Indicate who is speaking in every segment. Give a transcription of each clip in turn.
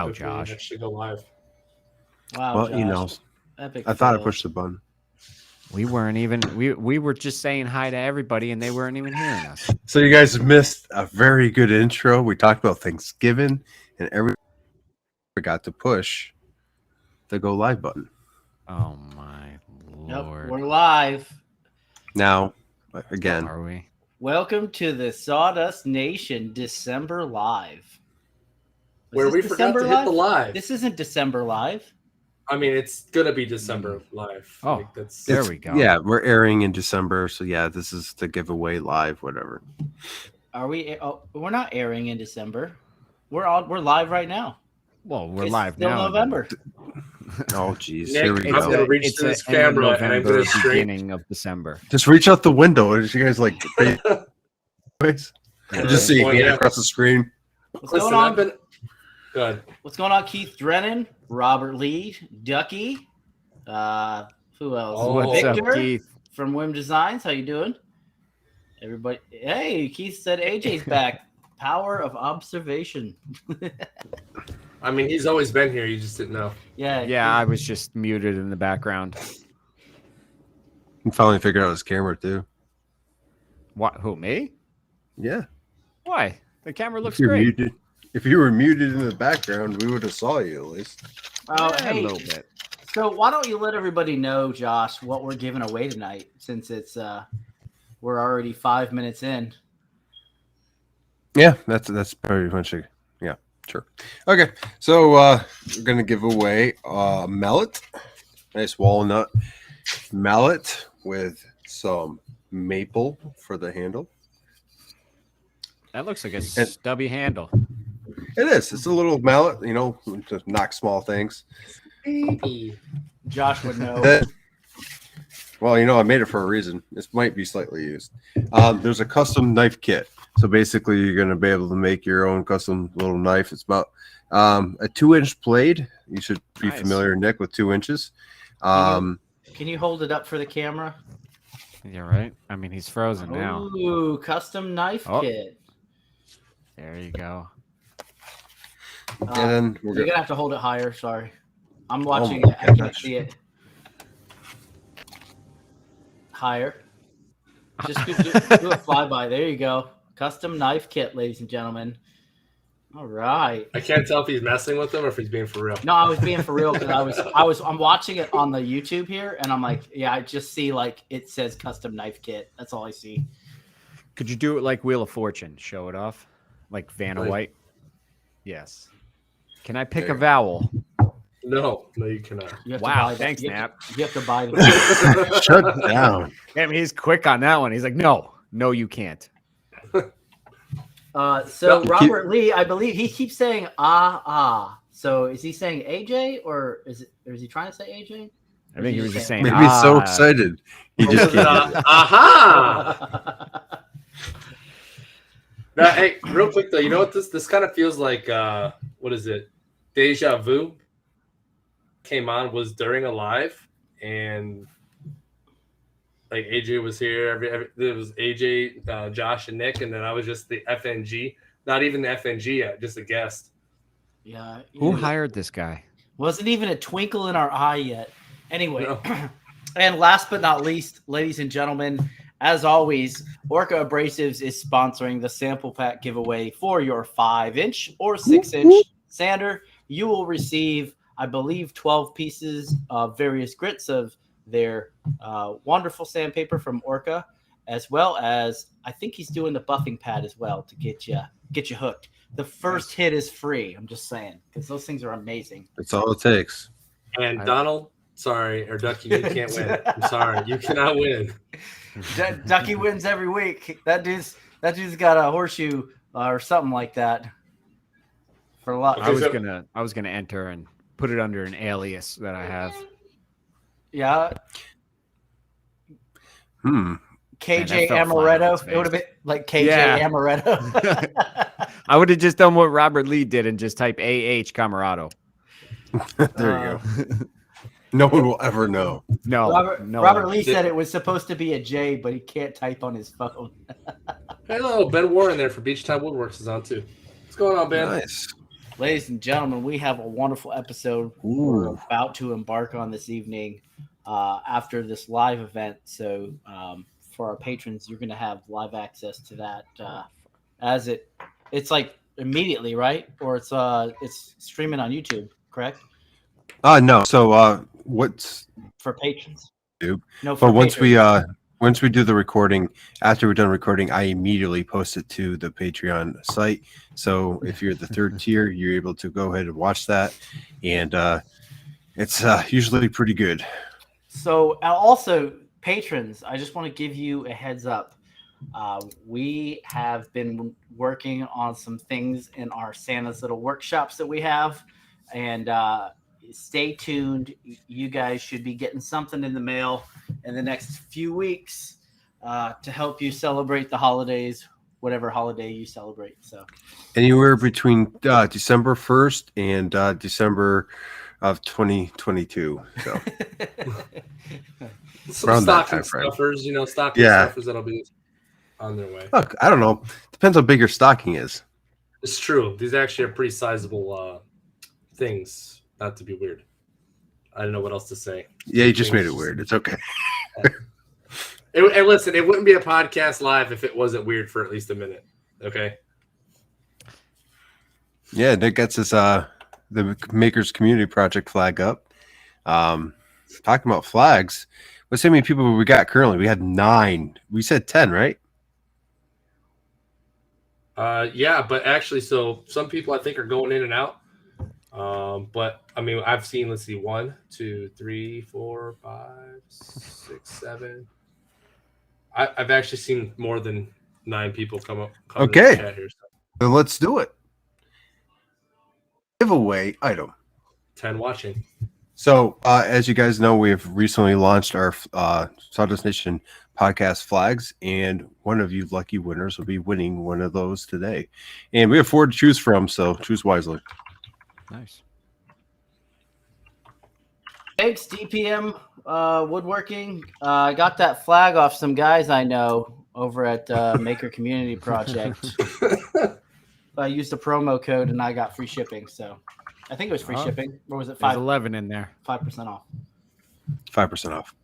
Speaker 1: Oh,
Speaker 2: if we
Speaker 1: Josh.
Speaker 2: actually go live.
Speaker 3: Wow,
Speaker 4: Well,
Speaker 3: Josh.
Speaker 4: you know,
Speaker 3: Epic
Speaker 4: I thought I
Speaker 3: fail.
Speaker 4: pushed the button.
Speaker 1: We weren't even. We were just saying hi to everybody, and they weren't even hearing us.
Speaker 4: So you guys missed a very good intro. We talked about Thanksgiving, and everyone forgot to push the go live button.
Speaker 1: Oh my
Speaker 3: Yep,
Speaker 1: lord!
Speaker 3: we're live.
Speaker 4: Now, again,
Speaker 1: Are we?
Speaker 3: Welcome to the Sawdust Nation December Live.
Speaker 2: Where
Speaker 3: this
Speaker 2: we forgot to hit the live.
Speaker 3: This isn't December Live.
Speaker 2: I mean, it's gonna be December live.
Speaker 1: Oh,
Speaker 2: Like, that's
Speaker 1: There we go.
Speaker 4: yeah, we're airing in December, so yeah, this is the giveaway live, whatever.
Speaker 3: Are we? Oh, we're not airing in December. We're live right now.
Speaker 1: Well, we're
Speaker 3: It's
Speaker 1: live
Speaker 3: still
Speaker 1: now.
Speaker 3: November.
Speaker 4: Oh, geez,
Speaker 2: Nick,
Speaker 4: here we
Speaker 2: I'm
Speaker 4: go.
Speaker 2: gonna reach to this camera and I'm gonna stream.
Speaker 1: beginning of December.
Speaker 4: Just reach out the window. Did you guys like? Just see
Speaker 2: Well,
Speaker 4: me
Speaker 2: yeah.
Speaker 4: across the screen.
Speaker 3: What's
Speaker 2: Listen,
Speaker 3: going on?
Speaker 2: I've been good.
Speaker 3: What's going on? Keith Drennan, Robert Lee, Ducky. Who else?
Speaker 2: Oh.
Speaker 1: What's up,
Speaker 3: Victor
Speaker 1: Keith?
Speaker 3: from Wim Designs. How you doing? Everybody. Hey, Keith said AJ's back. Power of observation.
Speaker 2: I mean, he's always been here. You just didn't know.
Speaker 3: Yeah.
Speaker 1: Yeah, I was just muted in the background.
Speaker 4: He finally figured out his camera too.
Speaker 1: What? Who? Me?
Speaker 4: Yeah,
Speaker 1: Why? The camera looks
Speaker 4: if you're
Speaker 1: great.
Speaker 4: muted. If you were muted in the background, we would have saw you at least.
Speaker 3: Oh,
Speaker 1: Yeah,
Speaker 3: hey.
Speaker 1: a little bit.
Speaker 3: So why don't you let everybody know, Josh, what we're giving away tonight? Since it's we're already 5 minutes in.
Speaker 4: Yeah, that's pretty much it. Yeah, sure. Okay, so we're gonna give away a mallet, nice walnut mallet with some maple for the handle.
Speaker 1: That looks like a stubby handle.
Speaker 4: It is. It's a little mallet, you know, to knock small things.
Speaker 3: Josh would know.
Speaker 4: Well, you know, I made it for a reason. This might be slightly used. There's a custom knife kit. So basically, you're going to be able to make your own custom little knife. It's about a 2-inch blade. You should be
Speaker 1: Nice.
Speaker 4: familiar, Nick, with 2 inches.
Speaker 3: Can you hold it up for the camera?
Speaker 1: You're right. I mean, he's frozen now.
Speaker 3: Ooh, custom knife
Speaker 1: Oh.
Speaker 3: kit.
Speaker 1: There you go.
Speaker 4: and then we're
Speaker 3: You're
Speaker 4: going
Speaker 3: gonna have to hold it higher. Sorry, I'm watching
Speaker 4: my
Speaker 3: it. I can't
Speaker 4: gosh.
Speaker 3: see it. Higher. Just do a flyby. There you go. Custom knife kit, ladies and gentlemen. All right.
Speaker 2: I can't tell if he's messing with them or if he's being for real.
Speaker 3: No, I was being for real because I'm watching it on the YouTube here, and I'm like, yeah, I just see like it says custom knife kit. That's all I see.
Speaker 1: Could you do it like Wheel of Fortune? Show it off, like Vanna
Speaker 2: Like-
Speaker 1: White. Yes. Can I pick
Speaker 4: There
Speaker 1: a
Speaker 4: you
Speaker 1: vowel?
Speaker 2: No, you cannot.
Speaker 3: You have to
Speaker 1: Wow,
Speaker 3: buy that.
Speaker 1: thanks,
Speaker 3: you have
Speaker 1: Nap.
Speaker 3: to- You have to buy the.
Speaker 4: Shut down.
Speaker 1: I mean, he's quick on that one. He's like, no, you can't.
Speaker 3: So
Speaker 2: Keep-
Speaker 3: Robert Lee, I believe he keeps saying So is he saying AJ or is he trying to say AJ?
Speaker 1: I think he was just saying.
Speaker 4: Made me so
Speaker 1: "Ah."
Speaker 4: excited. He just can't.
Speaker 2: Aha! Now, hey, real quick though, you know what this kind of feels like? What is it? Deja Vu came on was during a live, and like AJ was here. It was AJ, Josh, and Nick, and then I was just the FNG. Not even the FNG yet, just a guest.
Speaker 3: Yeah.
Speaker 1: Who hired this guy?
Speaker 3: Wasn't even a twinkle in our eye yet. Anyway,
Speaker 2: No.
Speaker 3: and last but not least, ladies and gentlemen, as always, Orca Abrasives is sponsoring the sample pack giveaway for your 5-inch or 6-inch sander. You will receive, I believe, 12 pieces of various grits of their wonderful sandpaper from Orca, as well as I think he's doing the buffing pad as well to get you hooked. The first hit is free. I'm just saying because those things are amazing.
Speaker 4: That's all it takes.
Speaker 2: And Donald, sorry, or Ducky, you can't win. I'm sorry, you cannot win.
Speaker 3: Ducky wins every week. That dude's got a horseshoe or something like that for a lot.
Speaker 1: I was gonna enter and put it under an alias that I have.
Speaker 3: Yeah, KJ
Speaker 1: NFL flag on its
Speaker 3: Amaretto. It would have
Speaker 1: face.
Speaker 3: been like KJ
Speaker 1: Yeah.
Speaker 3: Amaretto.
Speaker 1: I would have just done what Robert Lee did and just type AH Camarado.
Speaker 4: There you go. No one will ever know.
Speaker 1: No,
Speaker 3: Robert Lee said it was supposed to be a J, but he can't type on his phone.
Speaker 2: Hello, Ben Warren there for Beach Time Woodworks is on too. What's going on, Ben?
Speaker 4: Nice.
Speaker 3: ladies and gentlemen, we have a wonderful episode we're about to embark on this evening after this live event. So for our patrons, you're going to have live access to that as it's like immediately, right? Or it's streaming on YouTube, correct?
Speaker 4: No. So what's
Speaker 3: For patrons.
Speaker 4: YouTube?
Speaker 3: No, for
Speaker 4: But
Speaker 3: patrons.
Speaker 4: once we do the recording, after we're done recording, I immediately post it to the Patreon site. So if you're the third tier, you're able to go ahead and watch that, and it's usually pretty good.
Speaker 3: So also patrons, I just want to give you a heads up. We have been working on some things in our Santa's little workshops that we have, and stay tuned. You guys should be getting something in the mail in the next few weeks to help you celebrate the holidays, whatever holiday you celebrate. So
Speaker 4: Anywhere between December 1st and December of 2022. So
Speaker 2: Some
Speaker 4: Around that
Speaker 2: stocking
Speaker 4: time frame.
Speaker 2: stuffers, stocking
Speaker 4: Yeah.
Speaker 2: stuffers that'll be on their way.
Speaker 4: look, I don't know. Depends how big your stocking is.
Speaker 2: It's true. These actually are pretty sizable things. Not to be weird. I don't know what else to say.
Speaker 4: Yeah, you just made it weird. It's okay.
Speaker 2: And listen, it wouldn't be a podcast live if it wasn't weird for at least a minute. Okay.
Speaker 4: Yeah, Nick gets his the Makers Community Project flag up. Talking about flags, what's how many people we got currently? We had 9. We said 10, right?
Speaker 2: Yeah, but actually, so some people I think are going in and out. But I mean, I've seen, let's see, 1, 2, 3, 4, 5, 6, 7. I've actually seen more than 9 people come in
Speaker 4: Okay.
Speaker 2: the chat here. So
Speaker 4: Then let's do it. Giveaway item.
Speaker 2: 10 watching.
Speaker 4: So, as you guys know, we have recently launched our Sawdust Nation podcast flags, and one of you lucky winners will be winning one of those today. And we have 4 to choose from, so choose wisely.
Speaker 1: Nice.
Speaker 3: thanks, DPM Woodworking. I got that flag off some guys I know over at Maker Community Project. I used a promo code and I got free shipping. So I think it was free
Speaker 1: Oh.
Speaker 3: shipping. Or was it
Speaker 1: There's
Speaker 3: 5%?
Speaker 1: 11 in there.
Speaker 3: 5% off.
Speaker 4: 5% off.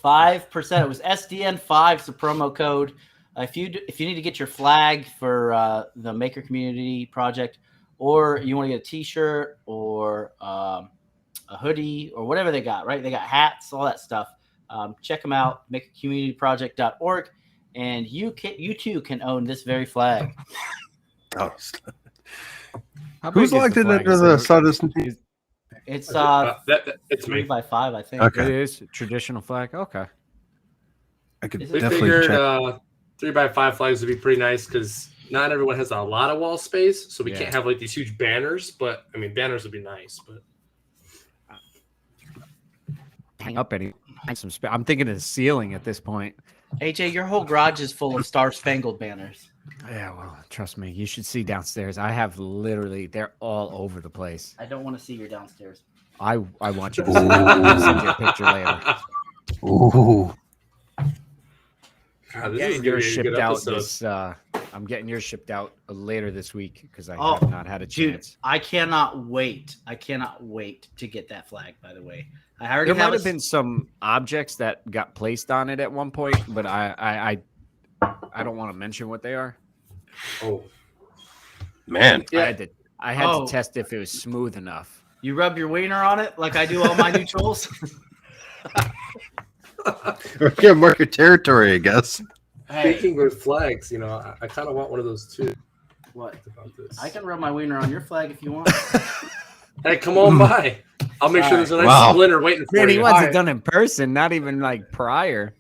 Speaker 3: 5%. It was SDN5 is the promo code. If you need to get your flag for the Maker Community Project, or you want to get a T-shirt or a hoodie or whatever they got, right? They got hats, all that stuff. Check them out, makercommunityproject.org, and you too can own this very flag.
Speaker 4: Oh,
Speaker 1: How
Speaker 4: who's
Speaker 1: big is
Speaker 4: locked in
Speaker 1: flag?
Speaker 4: under
Speaker 1: Is
Speaker 4: the
Speaker 1: it-
Speaker 4: Sawdust?
Speaker 3: It's
Speaker 2: It's
Speaker 3: 3
Speaker 2: me.
Speaker 3: by 5, I think.
Speaker 4: Okay.
Speaker 1: It is traditional flag. Okay.
Speaker 4: I could
Speaker 3: Is it-
Speaker 2: We
Speaker 4: definitely
Speaker 2: figured
Speaker 4: check.
Speaker 2: 3x5 flags would be pretty nice because not everyone has a lot of wall space, so we
Speaker 1: Yeah.
Speaker 2: can't have like these huge banners. But I mean, banners would be nice. But
Speaker 1: Hang up any. Find some I'm thinking of the ceiling at this point.
Speaker 3: AJ, your whole garage is full of Star Spangled banners.
Speaker 1: Yeah, well, trust me. You should see downstairs. I have literally, they're all over the place.
Speaker 3: I don't want to see your downstairs.
Speaker 1: I want you to see. I'll send you a picture later.
Speaker 4: Ooh.
Speaker 2: God, this is
Speaker 1: Getting
Speaker 2: gonna
Speaker 1: yours
Speaker 2: be a
Speaker 1: shipped
Speaker 2: good
Speaker 1: out
Speaker 2: episode.
Speaker 1: this. I'm getting yours shipped out later this week because I
Speaker 3: Oh,
Speaker 1: have not had a
Speaker 3: Dude,
Speaker 1: chance.
Speaker 3: I cannot wait. I cannot wait to get that flag, by the way. I already
Speaker 1: There might
Speaker 3: have
Speaker 1: have been some objects that got placed on it at one point, but I don't want to mention what they are.
Speaker 2: Oh,
Speaker 4: Man.
Speaker 2: yeah.
Speaker 3: Oh.
Speaker 1: I had to test if it was smooth enough.
Speaker 3: You rub your wiener on it like I do all my new tools.
Speaker 4: We're gonna mark your territory, I guess.
Speaker 3: Hey,
Speaker 2: Speaking of flags, I kind of want one of those too.
Speaker 3: what?
Speaker 2: About this.
Speaker 3: I can rub my wiener on your flag if you want.
Speaker 2: Hey, come on by. I'll make sure there's a nice
Speaker 4: Wow.
Speaker 2: splinter waiting for
Speaker 1: Man, he
Speaker 2: you.
Speaker 1: wants
Speaker 3: Alright.
Speaker 1: it done in person, not even like prior.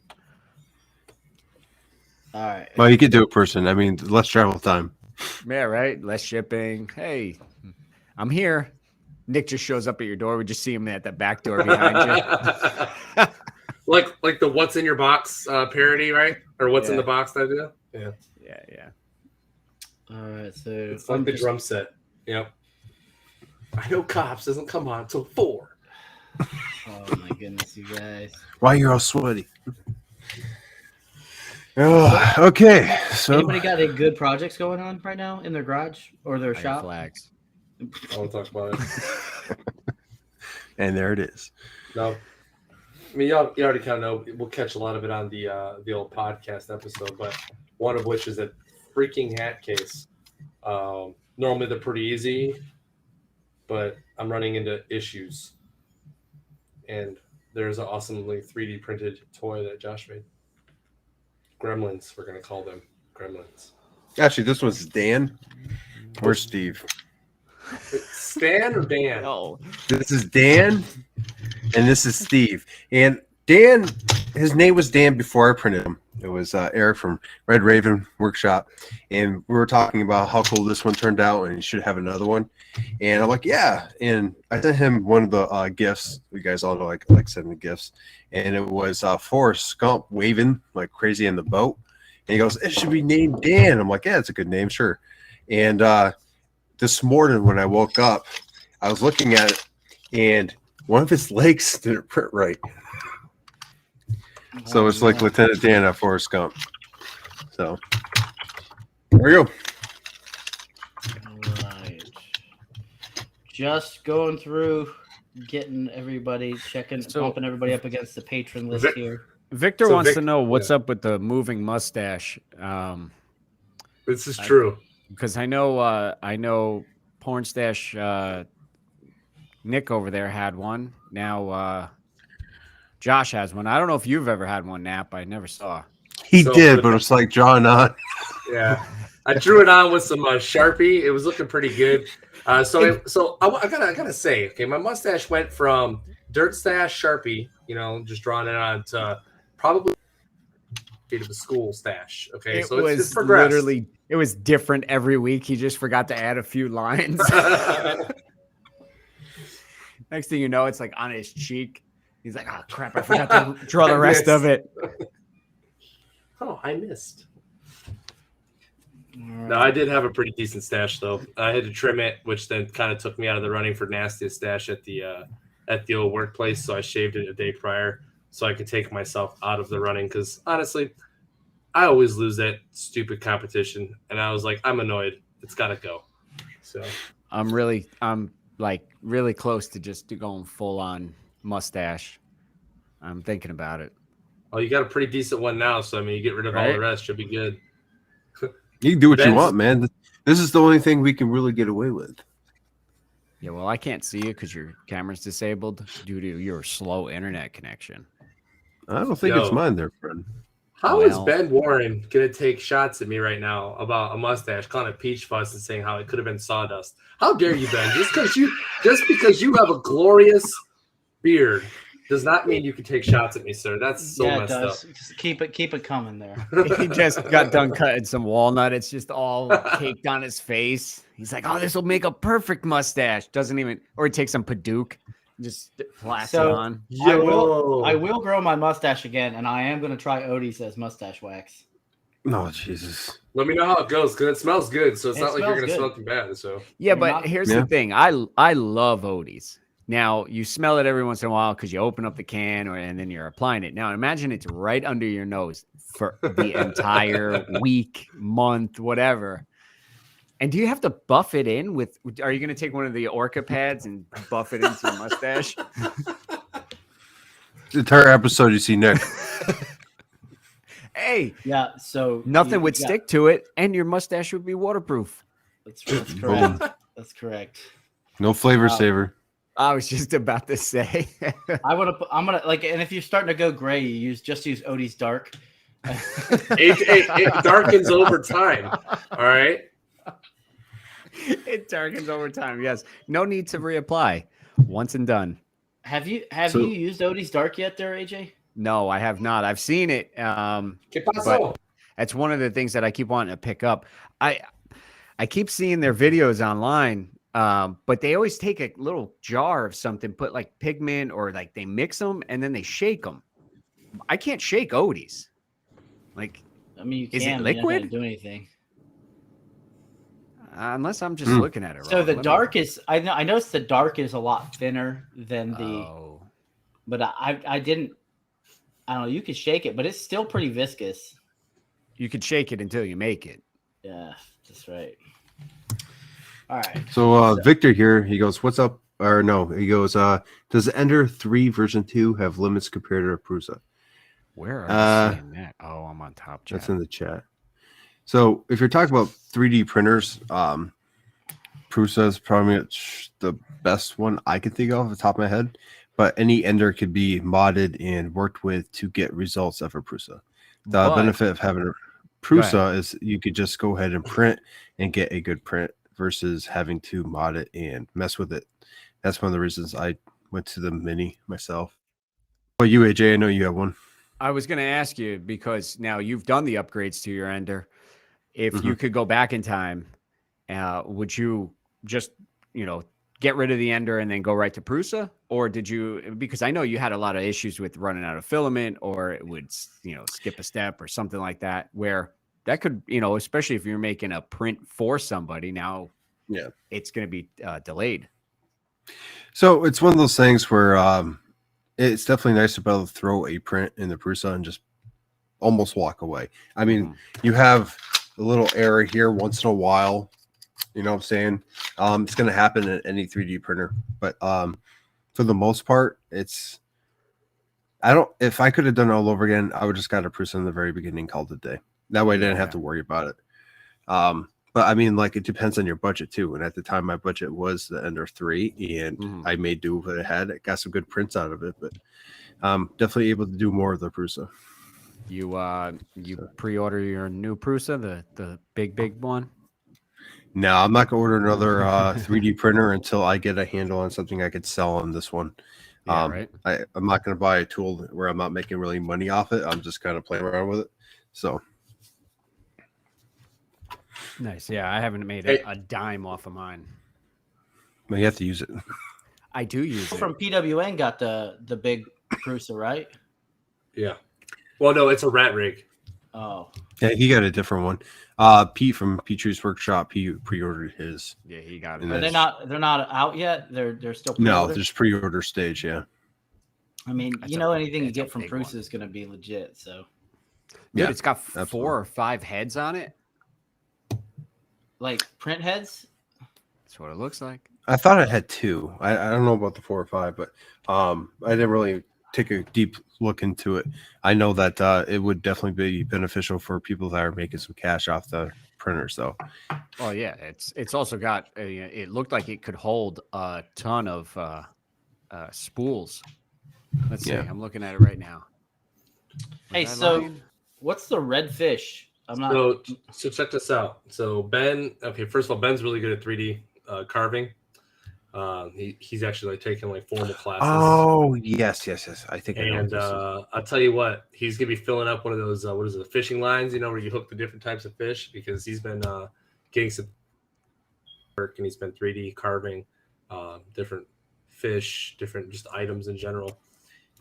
Speaker 3: All right.
Speaker 4: Well, you could do it person. I mean, less travel time.
Speaker 1: Yeah, right. Less shipping. Hey, I'm here. Nick just shows up at your door. We just see him at the back door behind you.
Speaker 2: like the "What's in your box" parody, right? Or "What's in
Speaker 1: Yeah.
Speaker 2: the box" idea. Yeah,
Speaker 1: Yeah.
Speaker 3: All right. So
Speaker 2: it's like the drum set. Yep. I know cops doesn't come on until 4.
Speaker 3: Oh my goodness, you guys.
Speaker 4: Why you're all sweaty? Oh, okay, so
Speaker 3: Anybody got any good projects going on right now in their garage or their
Speaker 1: I got
Speaker 3: shop?
Speaker 1: flags.
Speaker 2: I won't talk about it.
Speaker 4: And there it is.
Speaker 2: No. I mean, you already kind of know. We'll catch a lot of it on the old podcast episode, but one of which is a freaking hat case. Normally they're pretty easy, but I'm running into issues. And there's an awesomely 3D printed toy that Josh made. Gremlins, we're going to call them. Gremlins.
Speaker 4: Actually, this one's Dan. Where's Steve?
Speaker 2: Stan or Dan?
Speaker 1: Oh,
Speaker 4: This is Dan, and this is Steve. And Dan, his name was Dan before I printed him. It was Eric from Red Raven Workshop, and we were talking about how cool this one turned out, and he should have another one. And I'm like, yeah. And I sent him one of the gifts. You guys all know like sending gifts, and it was Forrest Gump waving like crazy in the boat. And he goes, "It should be named Dan." I'm like, "Yeah, it's a good name, sure." And this morning when I woke up, I was looking at it, and one of his legs didn't print right. So it's like Lieutenant Dan at Forrest Gump. So there we go.
Speaker 3: Right. Just going through, getting everybody checking, bumping everybody up against the patron list here.
Speaker 1: Victor
Speaker 2: So
Speaker 1: wants
Speaker 2: Vic-
Speaker 1: to know what's
Speaker 2: yeah.
Speaker 1: up with the moving mustache.
Speaker 2: This is true.
Speaker 1: Because I know Porn Stash Nick over there had one. Now Josh has one. I don't know if you've ever had one, Nap. I never saw.
Speaker 4: He
Speaker 2: So
Speaker 4: did,
Speaker 2: for
Speaker 4: but
Speaker 2: the-
Speaker 4: it's like drawing on.
Speaker 2: Yeah. I drew it on with some Sharpie. It was looking pretty good. So I gotta say, okay, my mustache went from dirt stash Sharpie, just drawing it on, to probably of a school stash. Okay,
Speaker 1: It
Speaker 2: so it's
Speaker 1: was
Speaker 2: progressed.
Speaker 1: literally, it was different every week. He just forgot to add a few lines. Next thing you know, it's like on his cheek. He's like, oh crap, I forgot to draw the rest of it.
Speaker 2: Oh, I missed. No, I did have a pretty decent stash though. I had to trim it, which then kind of took me out of the running for nastiest stash at the old workplace. So I shaved it a day prior so I could take myself out of the running. Because honestly, I always lose that stupid competition, and I was like, I'm annoyed. It's got to go. So
Speaker 1: I'm like really close to just going full on mustache. I'm thinking about it.
Speaker 2: oh, you got a pretty decent one now. So I mean, you get rid of all
Speaker 1: Right.
Speaker 2: the rest, should be good.
Speaker 4: You can do what you
Speaker 2: Ben's-
Speaker 4: want, man. This is the only thing we can really get away with.
Speaker 1: Yeah, well, I can't see you because your camera's disabled due to your slow internet connection.
Speaker 4: I don't think
Speaker 2: Yo.
Speaker 4: it's mine there, friend.
Speaker 2: How is
Speaker 1: Well-
Speaker 2: Ben Warren gonna take shots at me right now about a mustache, calling it peach fuzz, and saying how it could have been sawdust? How dare you, Ben? Just because you have a glorious beard does not mean you can take shots at me, sir. That's so
Speaker 3: yeah, it
Speaker 2: messed
Speaker 3: does.
Speaker 2: up.
Speaker 3: Just keep it coming there.
Speaker 1: He just got done cutting some walnut. It's just all caked on his face. He's like, oh, this will make a perfect mustache. Doesn't even, or he takes some Paduke, just plats it
Speaker 3: So-
Speaker 1: on.
Speaker 3: I will grow my mustache again, and I am going to try Odie's as mustache wax.
Speaker 4: No, Jesus.
Speaker 2: Let me know how it goes because it smells good. So it's
Speaker 3: It
Speaker 2: not like you're gonna
Speaker 3: smells
Speaker 2: smell
Speaker 3: good.
Speaker 2: too bad. So
Speaker 1: Yeah,
Speaker 3: You're
Speaker 1: but
Speaker 3: not-
Speaker 1: here's
Speaker 4: Yeah.
Speaker 1: the thing. I love Odie's. Now you smell it every once in a while because you open up the can and then you're applying it. Now imagine it's right under your nose for the entire week, month, whatever. And do you have to buff it in with? Are you going to take one of the Orca pads and buff it into your mustache?
Speaker 4: The entire episode, you see Nick.
Speaker 1: Hey,
Speaker 3: Yeah, so
Speaker 1: nothing would
Speaker 3: yeah,
Speaker 1: stick to it, and your mustache would be waterproof.
Speaker 3: That's correct. That's correct.
Speaker 4: No flavor
Speaker 3: Wow.
Speaker 4: saver.
Speaker 1: I was just about to say.
Speaker 3: I'm gonna like, and if you're starting to go gray, you use Odie's Dark.
Speaker 2: it darkens over time. All right.
Speaker 1: It darkens over time. Yes. No need to reapply. Once and done.
Speaker 3: Have you
Speaker 4: So-
Speaker 3: used Odie's Dark yet, there, AJ?
Speaker 1: No, I have not. I've seen it.
Speaker 2: ¿Qué pasó?
Speaker 1: That's one of the things that I keep wanting to pick up. I keep seeing their videos online, but they always take a little jar of something, put like pigment or like they mix them and then they shake them. I can't shake Odie's. Like
Speaker 3: I mean, you
Speaker 1: Is it
Speaker 3: can. but you're not gonna
Speaker 1: liquid?
Speaker 3: do anything.
Speaker 1: unless I'm just
Speaker 4: Hmm.
Speaker 1: looking at it.
Speaker 3: So
Speaker 1: wrong.
Speaker 3: the
Speaker 1: Let me-
Speaker 3: dark is I noticed the dark is a lot thinner than the
Speaker 1: Oh.
Speaker 3: but I didn't I don't know, you could shake it, but it's still pretty viscous.
Speaker 1: You could shake it until you make it.
Speaker 3: Yeah, that's right. All right.
Speaker 4: So Victor here, he goes, "What's up?" Or no, he goes, "Does the Ender 3 version 2 have limits compared to Prusa?"
Speaker 1: Where are you seeing that? Oh, I'm on top chat.
Speaker 4: That's in the chat. So if you're talking about 3D printers, Prusa is probably the best one I can think of the top of my head. But any Ender could be modded and worked with to get results of a Prusa. The benefit of having a Prusa is you could just go ahead and print and get a good print versus having to mod it and mess with it. That's one of the reasons I went to the Mini myself. But you, AJ, I know you have one.
Speaker 1: I was going to ask you because now you've done the upgrades to your Ender. If you could go back in time, would you just, get rid of the Ender and then go right to Prusa? Or did you, because I know you had a lot of issues with running out of filament, or it would, skip a step or something like that, where that could, especially if you're making a print for somebody now, it's going to be delayed.
Speaker 4: So it's one of those things where it's definitely nice to be able to throw a print in the Prusa and just almost walk away. I mean, you have a little error here once in a while. You know what I'm saying? It's going to happen in any 3D printer. But for the most part, if I could have done it all over again, I would just got a Prusa in the very beginning, called it a day. That way I didn't have to worry about it. But I mean, like, it depends on your budget too. And at the time, my budget was the Ender 3, and I made do with what I had. I got some good prints out of it, but definitely able to do more of the Prusa.
Speaker 1: You pre-order your new Prusa, the big one?
Speaker 4: No, I'm not gonna order another 3D printer until I get a handle on something I could sell on this one.
Speaker 1: Right.
Speaker 4: I'm not gonna buy a tool where I'm not making really money off it. I'm just kind of playing around with it. So
Speaker 1: nice. Yeah, I haven't made a dime off of mine.
Speaker 4: But you have to use it.
Speaker 1: I do use it.
Speaker 3: From PWN got the big Prusa, right?
Speaker 2: Yeah. Well, no, it's a rat rig.
Speaker 3: Oh.
Speaker 4: Yeah, he got a different one. Pete from Petru's Workshop, he pre-ordered his.
Speaker 1: Yeah, he got it.
Speaker 3: Are they're not out yet? They're still
Speaker 4: no, there's pre-order stage. Yeah.
Speaker 3: I mean, anything you get from Prusa is going to be legit. So.
Speaker 1: Dude, it's got 4 or 5 heads on it.
Speaker 3: Like print heads.
Speaker 1: That's what it looks like.
Speaker 4: I thought it had 2. I don't know about the 4 or 5, but I didn't really take a deep look into it. I know that it would definitely be beneficial for people that are making some cash off the printers, though.
Speaker 1: Oh yeah, it's also got. It looked like it could hold a ton of spools. Let's see. I'm looking at it right now.
Speaker 3: Hey, so what's the red fish? I'm not.
Speaker 2: So check this out. So Ben. Okay, first of all, Ben's really good at 3D carving. He's actually taking formal classes.
Speaker 4: Oh yes. I think.
Speaker 2: And I'll tell you what, he's gonna be filling up one of those what is it, fishing lines? Where you hook the different types of fish, because he's been getting some work, and he's been 3D carving different fish, different just items in general.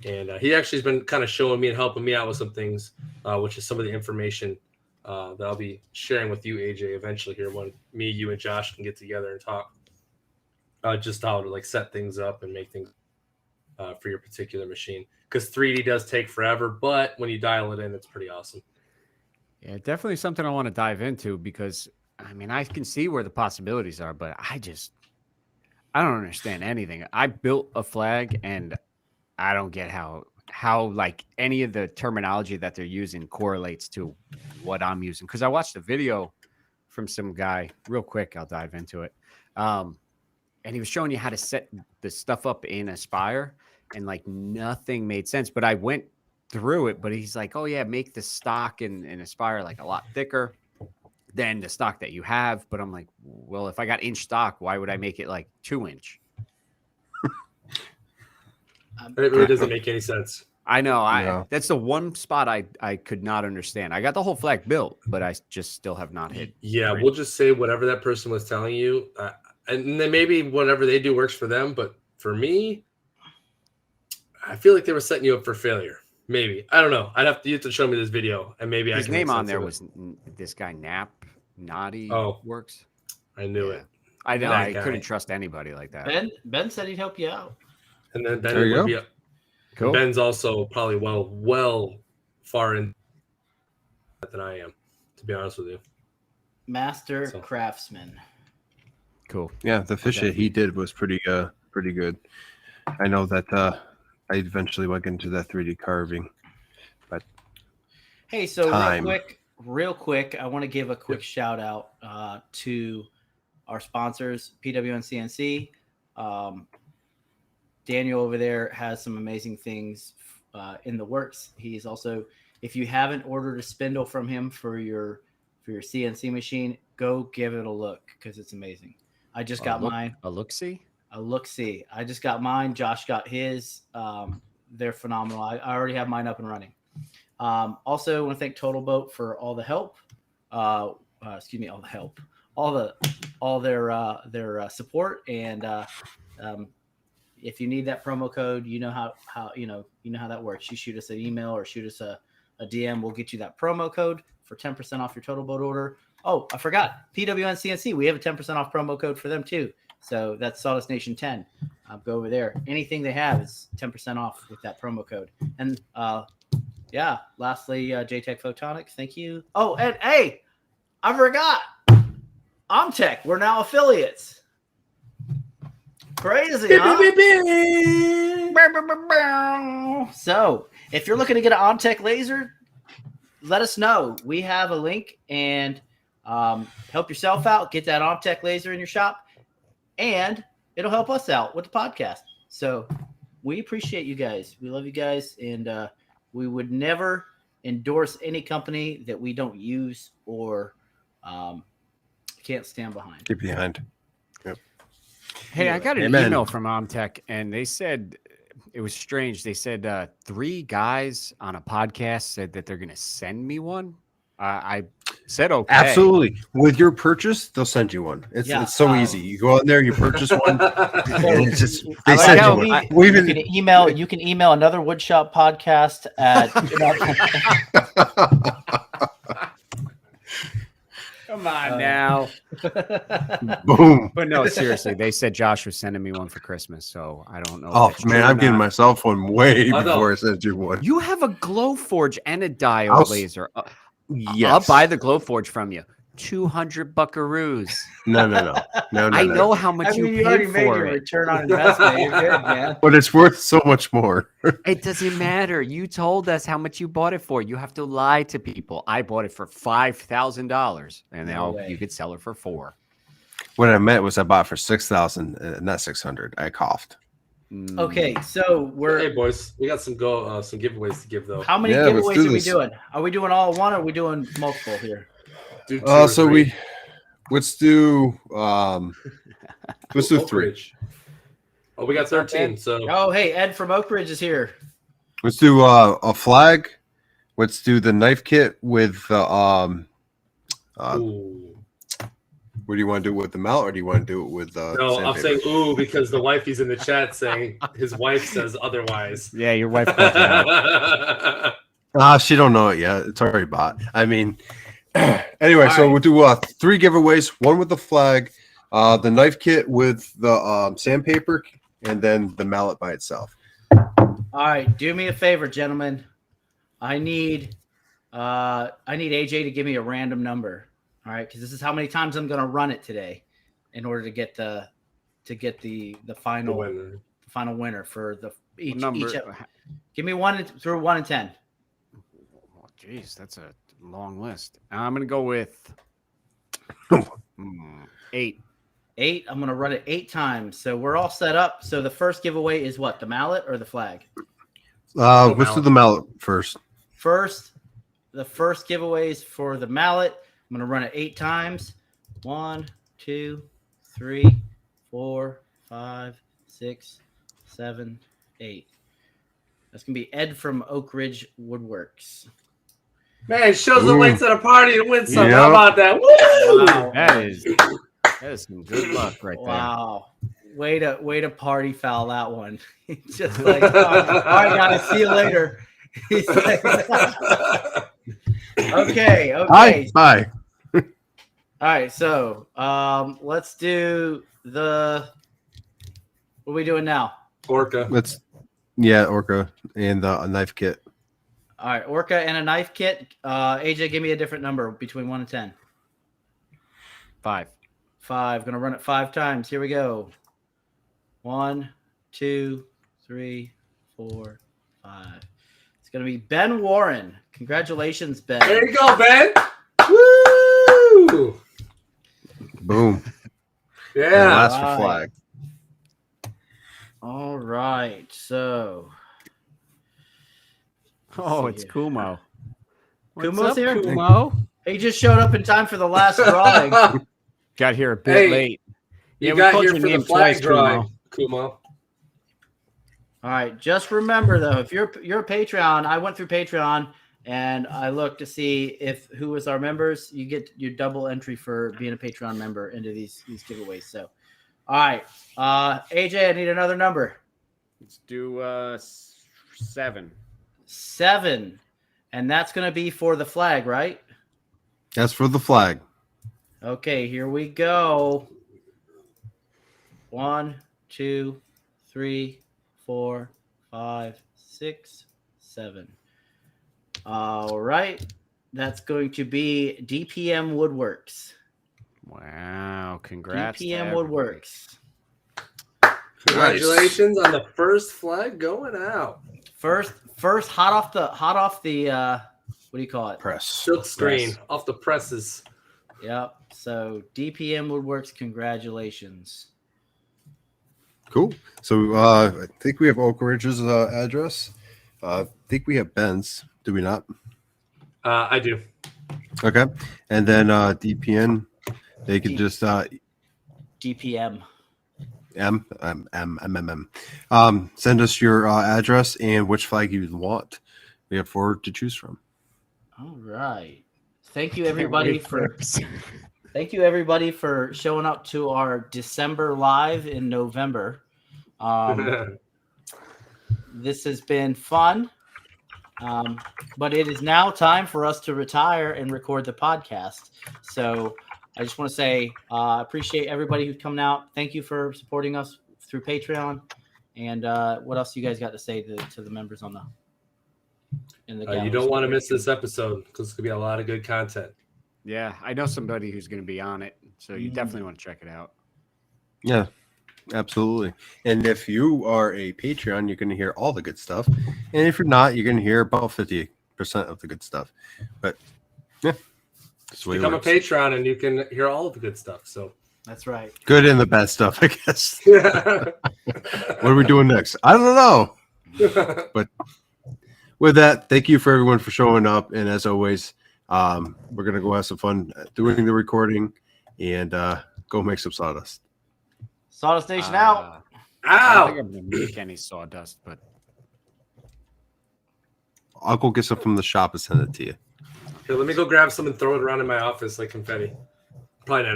Speaker 2: And he actually has been kind of showing me and helping me out with some things, which is some of the information that I'll be sharing with you, AJ, eventually here when me, you, and Josh can get together and talk. Just how to set things up and make things for your particular machine, because 3D does take forever, but when you dial it in, it's pretty awesome.
Speaker 1: Yeah, definitely something I want to dive into, because I mean, I can see where the possibilities are, but I don't understand anything. I built a flag and I don't get how any of the terminology that they're using correlates to what I'm using. Because I watched a video from some guy real quick. I'll dive into it. And he was showing you how to set the stuff up in Aspire, and nothing made sense. But I went through it, but he's like, oh yeah, make the stock in Aspire a lot thicker than the stock that you have. But I'm like, well, if I got inch stock, why would I make it 2 inch?
Speaker 2: It really doesn't make any sense.
Speaker 1: I know. That's the one spot I could not understand. I got the whole flag built, but I just still have not hit.
Speaker 2: Yeah, we'll just say whatever that person was telling you. And then maybe whatever they do works for them. But for me, I feel like they were setting you up for failure. Maybe. I don't know. You have to show me this video, and maybe
Speaker 1: his name on there was this guy Naughty Works.
Speaker 2: I knew it.
Speaker 1: I know. I couldn't trust anybody like that.
Speaker 3: Ben said he'd help you out.
Speaker 2: And then Ben
Speaker 4: there you
Speaker 2: would
Speaker 4: go.
Speaker 2: be
Speaker 1: Cool.
Speaker 2: Ben's also probably well far in than I am, to be honest with you.
Speaker 3: Master craftsman.
Speaker 1: Cool.
Speaker 4: Yeah, the fish that he did was pretty good. I know that I eventually went into that 3D carving.
Speaker 3: Hey, so
Speaker 4: Time.
Speaker 3: real quick, I want to give a quick shout out to our sponsors, PWN CNC. Daniel over there has some amazing things in the works. He's also, if you haven't ordered a spindle from him for your CNC machine, go give it a look because it's amazing. I just got mine.
Speaker 1: A look-see?
Speaker 3: A look-see. I just got mine. Josh got his. They're phenomenal. I already have mine up and running. Also, I want to thank Total Boat for all the help. All the help. All their support. And if you need that promo code, you know how that works. You shoot us an email or shoot us a DM. We'll get you that promo code for 10% off your Total Boat order. Oh, I forgot. PWN CNC. We have a 10% off promo code for them too. So that's Sawdust Nation 10. Go over there. Anything they have is 10% off with that promo code. And yeah, lastly, JTech Photonics. Thank you. Oh, and hey, I forgot. Omtech. We're now affiliates. Crazy, huh? So, if you're looking to get an Omtech laser, let us know. We have a link, and help yourself out. Get that Omtech laser in your shop, and it'll help us out with the podcast. So, we appreciate you guys. We love you guys, and we would never endorse any company that we don't use or can't stand behind.
Speaker 4: Get behind. Yep.
Speaker 1: Hey, I got an
Speaker 4: Amen.
Speaker 1: email from Omtech, and they said it was strange. They said 3 guys on a podcast said that they're going to send me one. I said okay.
Speaker 4: Absolutely. With your purchase, they'll send you one. It's so easy. You go out there, you purchase one, and it's just they
Speaker 3: I like
Speaker 4: send
Speaker 3: how
Speaker 4: you one.
Speaker 3: you can email another Woodshop podcast at
Speaker 1: Come on now.
Speaker 4: Boom.
Speaker 1: But no, seriously, they said Josh was sending me one for Christmas, so I don't know.
Speaker 4: Oh
Speaker 1: if it's
Speaker 4: man,
Speaker 1: true or
Speaker 4: I'm getting
Speaker 1: not.
Speaker 4: myself one way
Speaker 2: I know.
Speaker 4: before I send you one.
Speaker 1: You have a Glowforge and a diode
Speaker 4: I'll-
Speaker 1: laser.
Speaker 4: Yes.
Speaker 1: I'll buy the Glowforge from you. 200 buckaroos.
Speaker 4: No.
Speaker 1: I know how much
Speaker 3: you
Speaker 1: you
Speaker 3: already
Speaker 1: paid
Speaker 3: made
Speaker 1: for
Speaker 3: your
Speaker 1: it.
Speaker 3: return on investment. You're good, man.
Speaker 4: But it's worth so much more.
Speaker 1: It doesn't matter. You told us how much you bought it for. You have to lie to people. I bought it for $5,000, and
Speaker 3: No
Speaker 1: now
Speaker 3: way.
Speaker 1: you could sell it for $4,000.
Speaker 4: What I meant was I bought for 6,000, not 600. I coughed.
Speaker 3: Okay, so
Speaker 2: Hey boys, we got some giveaways to give though.
Speaker 3: how many
Speaker 4: Yeah, let's
Speaker 3: giveaways
Speaker 4: do
Speaker 3: are we
Speaker 4: this.
Speaker 3: doing? Are we doing all one or are we doing multiple here?
Speaker 2: Do 2 or
Speaker 4: So
Speaker 2: 3.
Speaker 4: let's do 3.
Speaker 2: Oak Ridge. Oh, we got 13. So
Speaker 3: Oh, hey, Ed from Oak Ridge is here.
Speaker 4: Let's do a flag. Let's do the knife kit with
Speaker 2: ooh.
Speaker 4: what do you want to do with the mount, or do you want to do it with
Speaker 2: No, I'm
Speaker 4: sandpaper?
Speaker 2: saying ooh because the wifey's in the chat saying his wife says otherwise.
Speaker 1: Yeah, your wife. Put it out.
Speaker 4: She don't know it yet. It's already bought. I mean, anyway,
Speaker 3: All
Speaker 4: so
Speaker 3: right.
Speaker 4: we'll do 3 giveaways. One with the flag, the knife kit with the sandpaper, and then the mallet by itself.
Speaker 3: All right, do me a favor, gentlemen. I need AJ to give me a random number. All right, because this is how many times I'm going to run it today, in order to get the final winner for the each.
Speaker 1: Number.
Speaker 3: Give me 1 through 1 and 10.
Speaker 1: Jeez, that's a long list. I'm gonna go with 8.
Speaker 3: 8. I'm going to run it 8 times. So we're all set up. So the first giveaway is what? The mallet or the flag?
Speaker 4: Let's do the mallet first.
Speaker 3: The first giveaway is for the mallet. I'm going to run it 8 times. 1, 2, 3, 4, 5, 6, 7, 8. That's going to be Ed from Oak Ridge Woodworks.
Speaker 2: Man, shows the
Speaker 4: Ooh.
Speaker 2: way to the party to win something.
Speaker 4: Yep.
Speaker 2: How about that? Woo!
Speaker 3: Wow.
Speaker 1: That is some good luck right
Speaker 3: Wow. Way to party foul that one. Just like, all right, guys, see you later. He's like, okay.
Speaker 4: Bye.
Speaker 3: All right, so let's do the. What are we doing now?
Speaker 2: Orca.
Speaker 4: Orca and a knife kit.
Speaker 3: All right, Orca and a knife kit. AJ, give me a different number between 1 and 10.
Speaker 1: 5.
Speaker 3: 5. Gonna run it 5 times. Here we go. 1, 2, 3, 4, 5. It's gonna be Ben Warren. Congratulations, Ben.
Speaker 2: There you go, Ben. Woo!
Speaker 4: Boom. And
Speaker 2: Yeah.
Speaker 4: last for
Speaker 3: Right.
Speaker 4: flag.
Speaker 3: All right. So
Speaker 1: Oh,
Speaker 3: see
Speaker 1: it's
Speaker 3: here.
Speaker 1: Kumo. What's
Speaker 3: Kumo's
Speaker 1: up,
Speaker 3: here?
Speaker 1: Kumo?
Speaker 3: he just showed up in time for the last drawing.
Speaker 1: Got here a bit
Speaker 2: Hey,
Speaker 1: late.
Speaker 2: You
Speaker 1: Yeah, we
Speaker 2: got
Speaker 1: called
Speaker 2: here
Speaker 1: your
Speaker 2: for the
Speaker 1: name
Speaker 2: flag
Speaker 1: twice,
Speaker 2: drawing, Kumo.
Speaker 3: All right. Just remember though, if you're a Patreon, I went through Patreon and I looked to see who was our members. You get your double entry for being a Patreon member into these giveaways. So, all right, AJ, I need another number.
Speaker 1: Let's do 7.
Speaker 3: 7, and that's going to be for the flag, right?
Speaker 4: That's for the flag.
Speaker 3: Okay, here we go. 1, 2, 3, 4, 5, 6, 7. All right. That's going to be DPM Woodworks.
Speaker 1: Wow! Congrats. to
Speaker 3: DPM
Speaker 1: everybody.
Speaker 3: Woodworks.
Speaker 2: Congratulations on the first flag going out.
Speaker 3: First hot off the what do you call it?
Speaker 4: Press.
Speaker 2: Silk screen
Speaker 1: Press.
Speaker 2: off the presses.
Speaker 3: Yep. So DPM Woodworks, congratulations.
Speaker 4: Cool. So I think we have Oak Ridge's address. I think we have Ben's. Do we not?
Speaker 2: I do.
Speaker 4: Okay. And then DPN, they could just
Speaker 3: DPM.
Speaker 4: send us your address and which flag you want. We have 4 to choose from.
Speaker 3: All right. Thank you
Speaker 1: Can't
Speaker 3: everybody
Speaker 1: wait
Speaker 3: for showing up to our December live in November. This has been fun. But it is now time for us to retire and record the podcast. So I just want to say appreciate everybody who's coming out. Thank you for supporting us through Patreon. And what else you guys got to say to the members on in the
Speaker 2: You don't want to miss this episode because it's going to be a lot of good content.
Speaker 1: Yeah, I know somebody who's going to be on it, so you definitely want to check it out.
Speaker 4: Yeah, absolutely. And if you are a Patreon, you're going to hear all the good stuff. And if you're not, you're going to hear about 50% of the good stuff. But yeah, that's the way it
Speaker 2: Become a
Speaker 4: works.
Speaker 2: Patreon and you can hear all of the good stuff. So
Speaker 3: That's right.
Speaker 4: Good and the bad stuff, I guess.
Speaker 2: yeah.
Speaker 4: What are we doing next? I don't know. With that, thank you for everyone for showing up. And as always, we're going to go have some fun doing the recording and go make some sawdust.
Speaker 3: Sawdust Nation out.
Speaker 1: I don't
Speaker 2: Ow!
Speaker 1: think I'm going to make any sawdust, but
Speaker 4: I'll go get some from the shop and send it to you.
Speaker 2: Here, let me go grab some and throw it around in my office like confetti. Probably not a